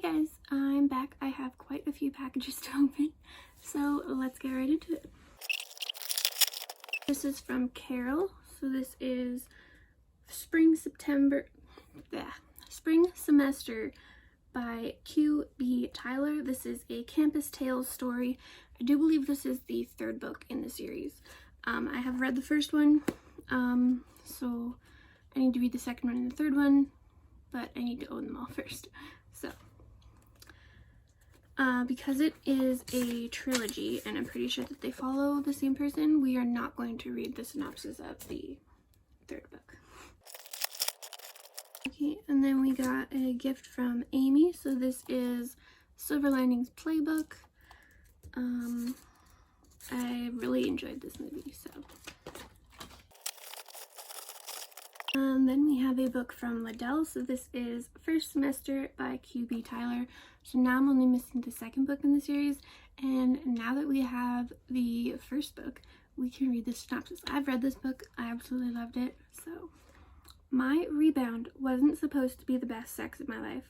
guys, I'm back. I have quite a few packages to open, so let's get right into it. This is from Carol. So this is Spring Semester by Q.B. Tyler. This is a Campus Tales story. I do believe this is the third book in the series. I have read the first one, so I need to read the second one and the third one, but I need to own them all first. So, because it is a trilogy, and I'm pretty sure that they follow the same person, we are not going to read the synopsis of the third book. Okay, and then we got a gift from Amy. So this is Silver Linings Playbook. I really enjoyed this movie, so. Then we have a book from Liddell. So this is First Semester by Q.B. Tyler. So now I'm only missing the second book in the series, and now that we have the first book, we can read the synopsis. I've read this book. I absolutely loved it. So, my rebound wasn't supposed to be the best sex of my life.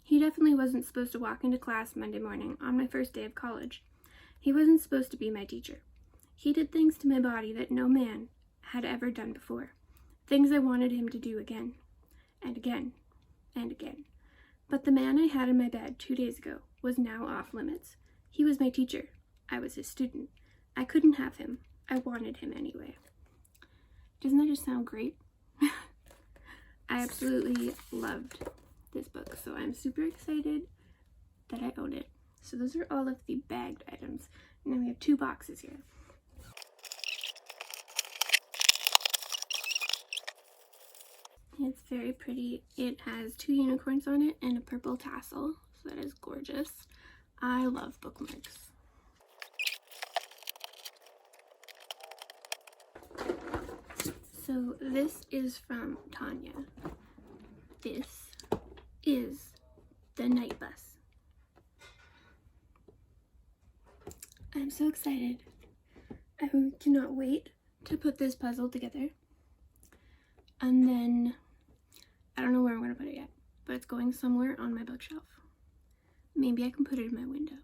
He definitely wasn't supposed to walk into class Monday morning on my first day of college. He wasn't supposed to be my teacher. He did things to my body that no man had ever done before. Things I wanted him to do again, and again, and again. But the man I had in my bed 2 days ago was now off limits. He was my teacher. I was his student. I couldn't have him. I wanted him anyway. Doesn't that just sound great? I absolutely loved this book, so I'm super excited that I own it. So those are all of the bagged items. And then we have 2 boxes here. It's very pretty. It has 2 unicorns on it and a purple tassel, so that is gorgeous. I love bookmarks. So this is from Tanya. This is The Night Bus. I'm so excited. I cannot wait to put this puzzle together. And then, I don't know where I'm going to put it yet, but it's going somewhere on my bookshelf. Maybe I can put it in my window.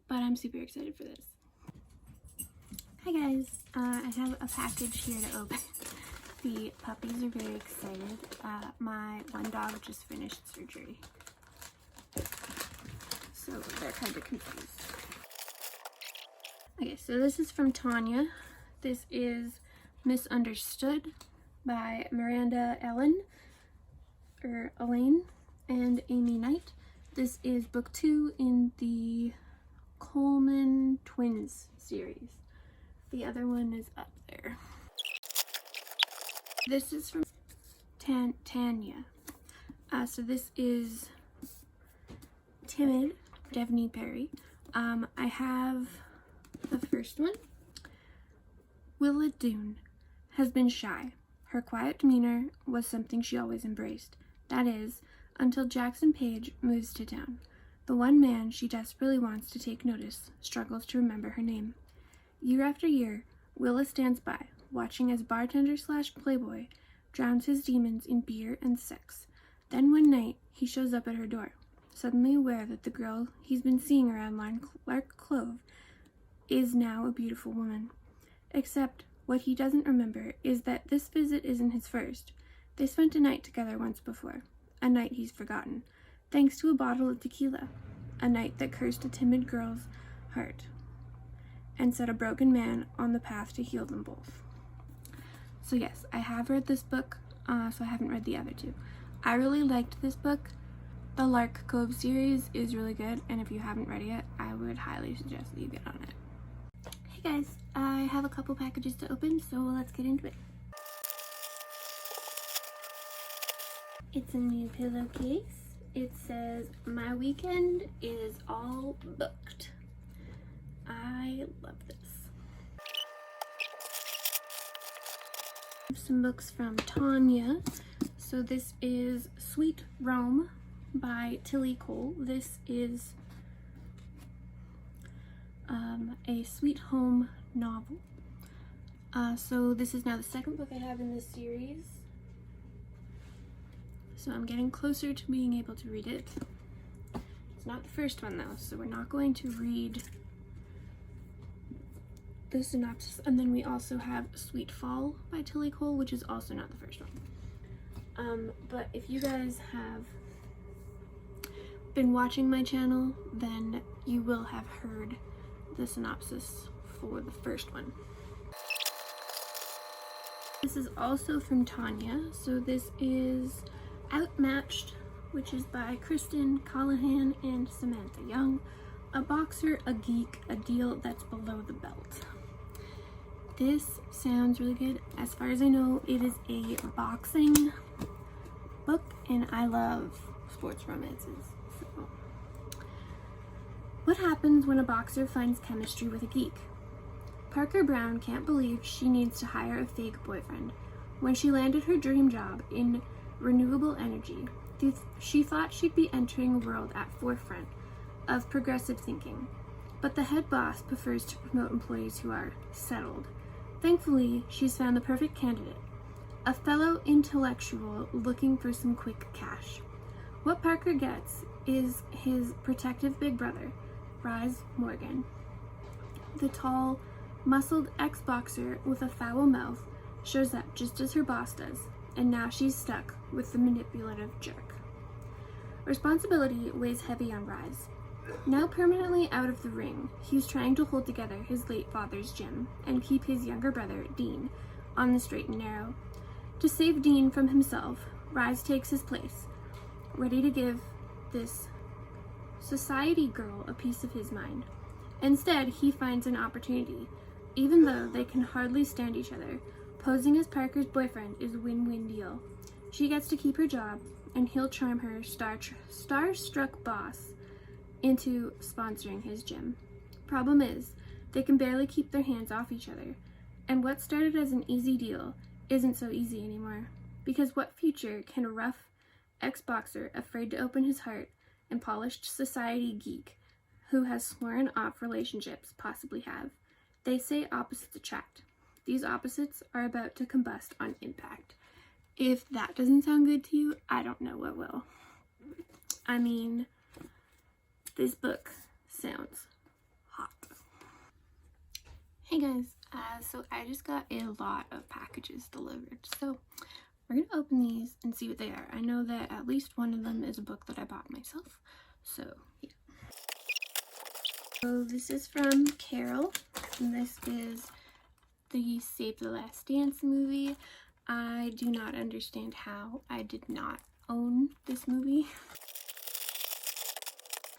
But I'm super excited for this. Hi guys, I have a package here to open. The puppies are very excited. My one dog just finished surgery, so they're kind of confused. Okay, so this is from Tanya. This is Misunderstood by Miranda Elaine and Amy Knight. This is book 2 in the Coleman Twins series. The other one is up there. This is from Tanya. So this is Timid, Devney Perry. I have the first one. Willa Doone has been shy. Her quiet demeanor was something she always embraced. That is, until Jackson Page moves to town. The one man she desperately wants to take notice struggles to remember her name. Year after year, Willa stands by, watching as bartender/playboy drowns his demons in beer and sex. Then one night, he shows up at her door, suddenly aware that the girl he's been seeing around Lark Clove is now a beautiful woman. Except, what he doesn't remember is that this visit isn't his first. They spent a night together once before, a night he's forgotten, thanks to a bottle of tequila, a night that cursed a timid girl's heart and set a broken man on the path to heal them both. So yes, I have read this book, so I haven't read the other 2. I really liked this book. The Lark Cove series is really good, and if you haven't read it yet, I would highly suggest that you get on it. Hey guys, I have a couple packages to open, so let's get into it. It's a new pillowcase. It says, "My weekend is all booked." I love this. Some books from Tanya. So this is Sweet Rome by Tilly Cole. This is a sweet home novel. So this is now the second book I have in this series. so I'm getting closer to being able to read it. It's not the first one though, so we're not going to read the synopsis. And then we also have Sweet Fall by Tilly Cole, which is also not the first one. But if you guys have been watching my channel, then you will have heard the synopsis for the first one. This is also from Tanya, so this is Outmatched, which is by Kristen Callahan and Samantha Young. A boxer, a geek, a deal that's below the belt. This sounds really good. As far as I know, it is a boxing book, and I love sports romances. So, what happens when a boxer finds chemistry with a geek? Parker Brown can't believe she needs to hire a fake boyfriend. When she landed her dream job in renewable energy, she thought she'd be entering a world at forefront of progressive thinking. But the head boss prefers to promote employees who are settled. Thankfully, she's found the perfect candidate, a fellow intellectual looking for some quick cash. What Parker gets is his protective big brother, Rise Morgan. The tall, muscled ex-boxer with a foul mouth shows up just as her boss does, and now she's stuck with the manipulative jerk. Responsibility weighs heavy on Rise. Now permanently out of the ring, he's trying to hold together his late father's gym and keep his younger brother, Dean, on the straight and narrow. To save Dean from himself, Rise takes his place, ready to give this society girl a piece of his mind. Instead, he finds an opportunity. Even though they can hardly stand each other, posing as Parker's boyfriend is a win-win deal. She gets to keep her job, and he'll charm her starstruck boss into sponsoring his gym. Problem is, they can barely keep their hands off each other, and what started as an easy deal isn't so easy anymore. Because what future can a rough ex-boxer afraid to open his heart and polished society geek who has sworn off relationships possibly have? They say opposites attract. These opposites are about to combust on impact. If that doesn't sound good to you, I don't know what will. I mean, this book sounds hot. Hey guys, so I just got a lot of packages delivered, so we're gonna open these and see what they are. I know that at least one of them is a book that I bought myself, so yeah. So this is from Carol, and this is the Save the Last Dance movie. I do not understand how I did not own this movie.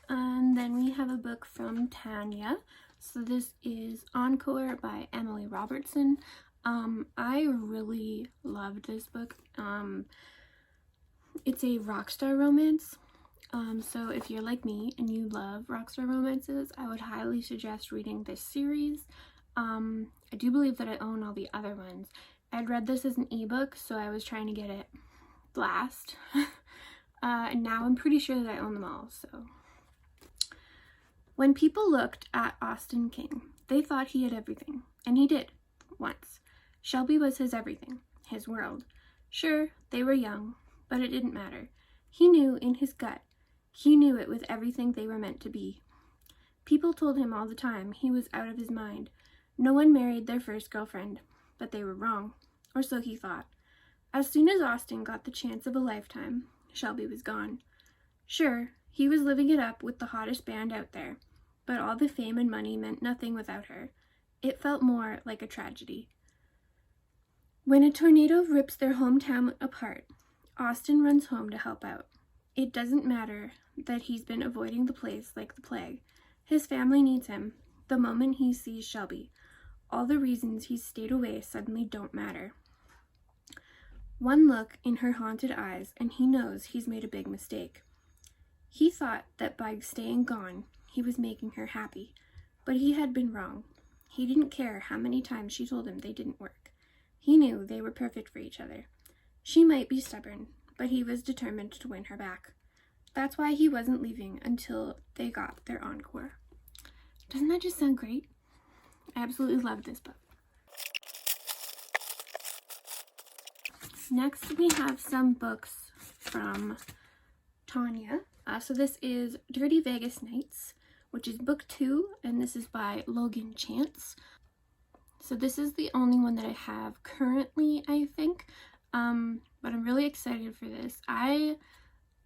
And then we have a book from Tanya. So this is Encore by Emily Robertson. I really loved this book. It's a rockstar romance. So if you're like me and you love rockstar romances, I would highly suggest reading this series. I do believe that I own all the other ones. I'd read this as an ebook, so I was trying to get it last. And now I'm pretty sure that I own them all, so. When people looked at Austen King, they thought he had everything, and he did, once. Shelby was his everything, his world. Sure, they were young, but it didn't matter. He knew in his gut. He knew it with everything they were meant to be. People told him all the time he was out of his mind. No one married their first girlfriend, but they were wrong, or so he thought. As soon as Austen got the chance of a lifetime, Shelby was gone. Sure, he was living it up with the hottest band out there, but all the fame and money meant nothing without her. It felt more like a tragedy. When a tornado rips their hometown apart, Austen runs home to help out. It doesn't matter that he's been avoiding the place like the plague. His family needs him the moment he sees Shelby. All the reasons he's stayed away suddenly don't matter. One look in her haunted eyes, and he knows he's made a big mistake. He thought that by staying gone, he was making her happy, but he had been wrong. He didn't care how many times she told him they didn't work. He knew they were perfect for each other. She might be stubborn, but he was determined to win her back. That's why he wasn't leaving until they got their encore. Doesn't that just sound great? I absolutely love this book. Next, we have some books from Tanya. So this is Dirty Vegas Nights, which is book 2, and this is by Logan Chance. So this is the only one that I have currently, I think, but I'm really excited for this. I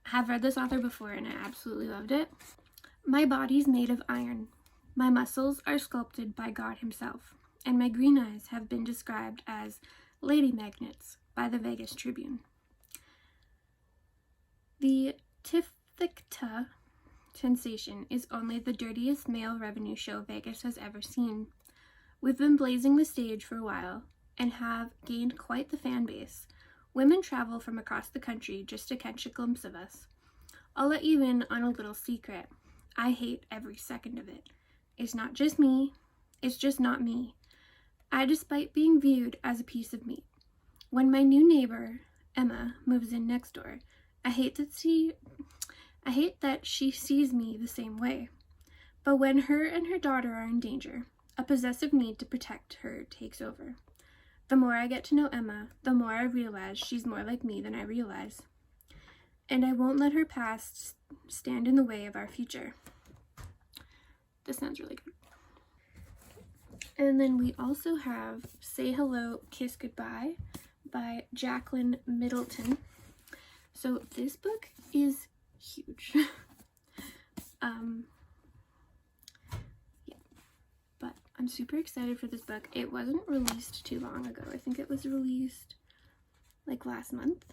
have read this author before and I absolutely loved it. My body's made of iron. My muscles are sculpted by God himself, and my green eyes have been described as lady magnets by the Vegas Tribune. The Tifthicta sensation is only the dirtiest male revenue show Vegas has ever seen. We've been blazing the stage for a while and have gained quite the fan base. Women travel from across the country just to catch a glimpse of us. I'll let you in on a little secret. I hate every second of it. It's not just me. It's just not me. I despite being viewed as a piece of meat. When my new neighbor, Emma, moves in next door, I hate that she sees me the same way. But when her and her daughter are in danger, a possessive need to protect her takes over. The more I get to know Emma, the more I realize she's more like me than I realize. And I won't let her past stand in the way of our future. This sounds really good. And then we also have Say Hello, Kiss Goodbye by Jacqueline Middleton. So this book is huge. But I'm super excited for this book. It wasn't released too long ago. I think it was released like last month,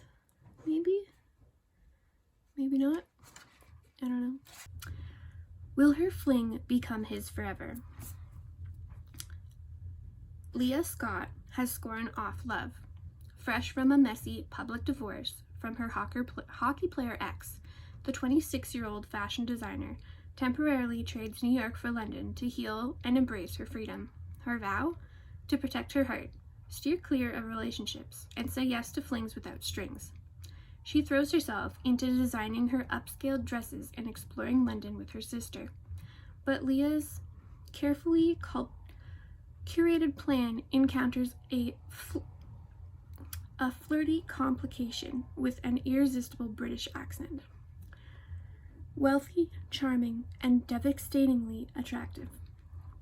maybe not. I don't know. Will her fling become his forever? Leah Scott has scored off love. Fresh from a messy public divorce from her hockey player ex, the 26-year-old fashion designer temporarily trades New York for London to heal and embrace her freedom. Her vow? To protect her heart, steer clear of relationships, and say yes to flings without strings. She throws herself into designing her upscale dresses and exploring London with her sister. But Leah's carefully curated plan encounters a flirty complication with an irresistible British accent. Wealthy, charming, and devastatingly attractive,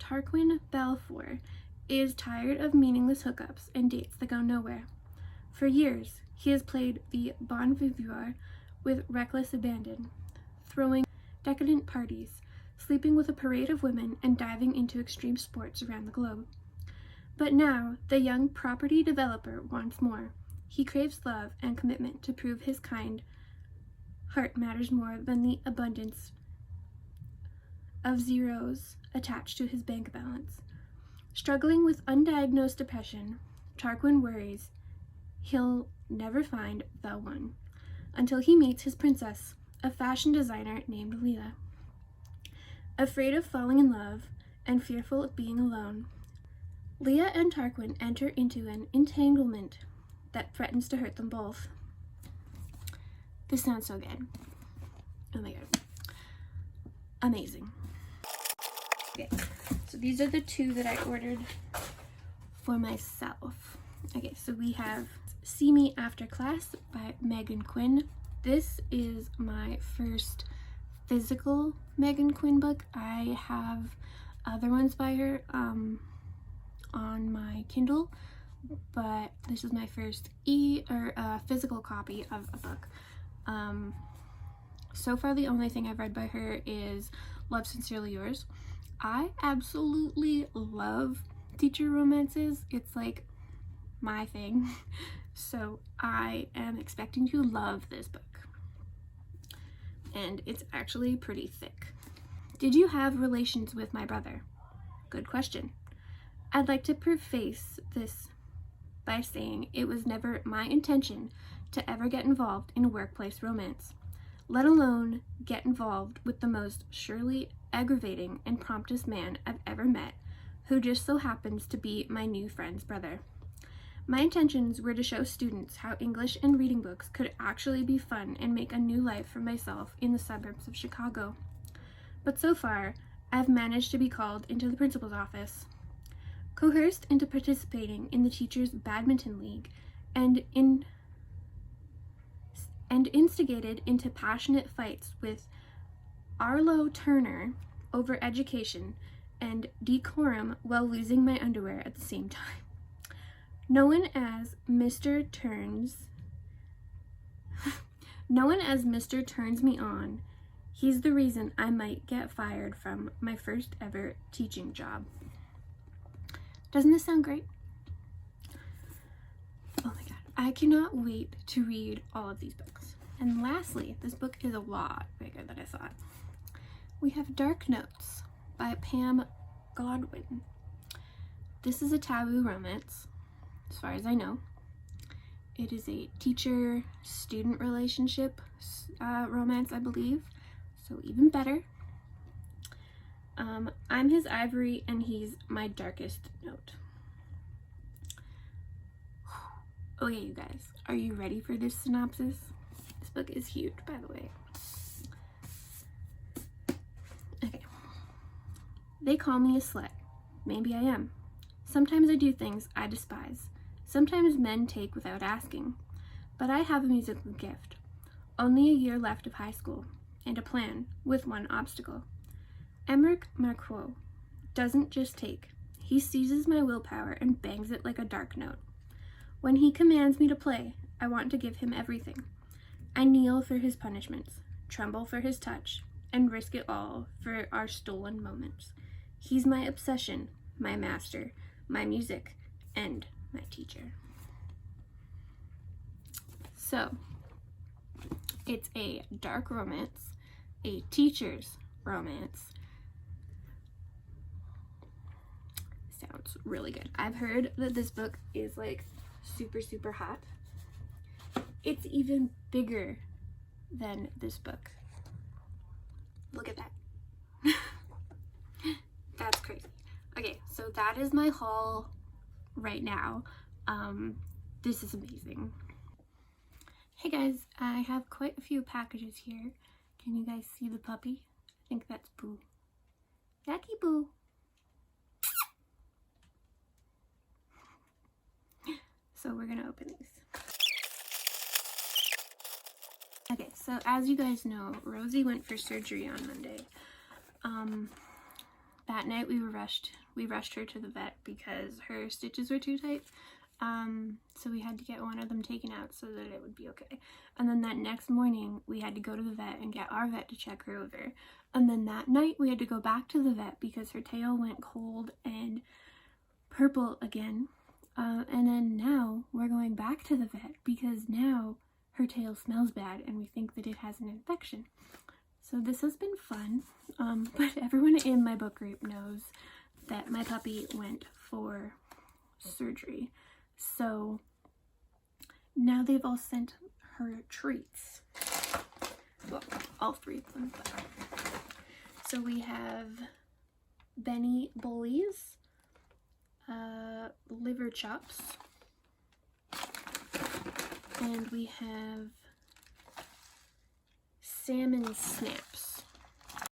Tarquin Balfour is tired of meaningless hookups and dates that go nowhere. For years, he has played the bon vivant with reckless abandon, throwing decadent parties, sleeping with a parade of women, and diving into extreme sports around the globe. But now, the young property developer wants more. He craves love and commitment to prove his kind heart matters more than the abundance of zeros attached to his bank balance. Struggling with undiagnosed depression, Tarquin worries he'll never find the one until he meets his princess, a fashion designer named Leah. Afraid of falling in love and fearful of being alone, Leah and Tarquin enter into an entanglement that threatens to hurt them both. This sounds so good. Oh my god. Amazing. Okay, so these are the 2 that I ordered for myself. Okay, so we have See Me After Class by Megan Quinn. This is my first physical Megan Quinn book. I have other ones by her on my Kindle, but this is my first physical copy of a book. So far the only thing I've read by her is Love Sincerely Yours. I absolutely love teacher romances. It's like my thing. So I am expecting to love this book. And it's actually pretty thick. Did you have relations with my brother? Good question. I'd like to preface this by saying it was never my intention to ever get involved in a workplace romance, let alone get involved with the most surely aggravating and promptest man I've ever met, who just so happens to be my new friend's brother. My intentions were to show students how English and reading books could actually be fun and make a new life for myself in the suburbs of Chicago. But so far, I've managed to be called into the principal's office, coerced into participating in the teachers' badminton league, and and instigated into passionate fights with Arlo Turner over education and decorum while losing my underwear at the same time. Known as Mr. Turns Me On, he's the reason I might get fired from my first ever teaching job. Doesn't this sound great? Oh my god, I cannot wait to read all of these books. And lastly, this book is a lot bigger than I thought. We have Dark Notes by Pam Godwin. This is a taboo romance, as far as I know. It is a teacher-student relationship romance, I believe, so even better. I'm his ivory and he's my darkest note. Okay, you guys, are you ready for this synopsis? This book is huge, by the way. Okay. They call me a slut. Maybe I am. Sometimes I do things I despise. Sometimes men take without asking. But I have a musical gift. Only a year left of high school, and a plan with one obstacle. Emmerich Macro doesn't just take. He seizes my willpower and bangs it like a dark note. When he commands me to play, I want to give him everything. I kneel for his punishments, tremble for his touch, and risk it all for our stolen moments. He's my obsession, my master, my music, and my teacher. So, it's a dark romance, a teacher's romance. Sounds really good. I've heard that this book is like super, super hot. It's even bigger than this book. Look at that. That's crazy. Okay, so that is my haul right now. This is amazing. Hey guys, I have quite a few packages here. Can you guys see the puppy? I think that's Boo. Jackie Boo. So we're gonna open these. Okay, so as you guys know, Rosie went for surgery on Monday. That night we rushed her to the vet because her stitches were too tight. So we had to get one of them taken out so that it would be okay. And then that next morning we had to go to the vet and get our vet to check her over. And then that night we had to go back to the vet because her tail went cold and purple again. And then now we're going back to the vet because now her tail smells bad and we think that it has an infection. So this has been fun, but everyone in my book group knows that my puppy went for surgery. So now they've all sent her treats. Well, all three of them. But. So we have Benny Bullies, liver chops, and we have salmon snaps.